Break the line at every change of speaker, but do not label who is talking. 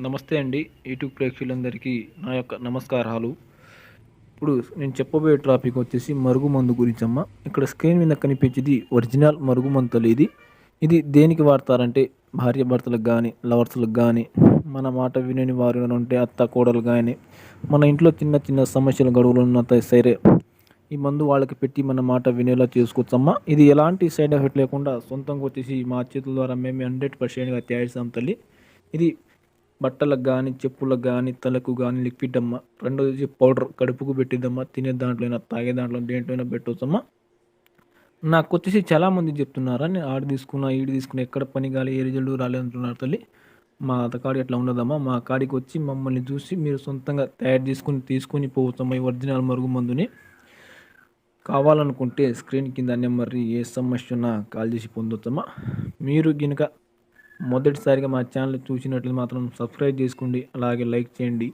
నమస్తే అండి. యూట్యూబ్ ప్రేక్షకులందరికీ నా యొక్క నమస్కారాలు. ఇప్పుడు నేను చెప్పబోయే టాపిక్ వచ్చేసి మరుగుమందు గురించమ్మా. ఇక్కడ స్క్రీన్ మీద కనిపించేది ఒరిజినల్ మరుగుమందు తల్లి ఇది. ఇది దేనికి వాడతారంటే భార్యాభర్తలకు గానీ, లవర్స్‌లకు గానీ, మన మాట వినని వారు ఎవరైనా ఉంటే అత్త, కోడలు గానీ, మన ఇంట్లో చిన్న చిన్న సమస్యలు, గొడవలు ఉన్నంత సరే ఈ మందు వాళ్ళకి పెట్టి మన మాట వినేలా చేసుకోవచ్చమ్మా. ఇది ఎలాంటి సైడ్ ఎఫెక్ట్ లేకుండా సొంతంగా వచ్చేసి మా చేతుల ద్వారా మేమే 100%గా తయారు చేసాం తల్లి. ఇది బట్టలకు గానీ, చెప్పులకు గానీ, తలకు గానీ లిక్విడ్ అమ్మ. రెండోది పౌడర్ కడుపుకు పెట్టిద్దమ్మా. తినే దాంట్లో అయినా, తాగే దాంట్లో దేంట్లో అయినా పెట్టొచ్చమ్మా. నాకొచ్చేసి చాలామంది చెప్తున్నారా, నేను ఆడ తీసుకున్నా, ఈడ తీసుకున్నా, ఎక్కడ పని కాలే, ఏ రిజల్ట్ రాలేదంటున్నారు తల్లి. మా అత్తకాడ అట్లా ఉండదమ్మా. మా కాడికి వచ్చి మమ్మల్ని చూసి మీరు సొంతంగా తయారు చేసుకొని తీసుకొని పోవచ్చమ్మా ఈ ఒరిజినల్ మరుగు మందుని. కావాలనుకుంటే స్క్రీన్ కింద నెంబర్‌ని ఏ సమస్య ఉన్నా కాల్ చేసి పొందొచ్చమ్మా. మీరు గినక మొదటిసారిగా మా ఛానల్ చూసినట్లయితే మాత్రం సబ్స్క్రైబ్ చేసుకోండి. అలాగే లైక్ చేయండి.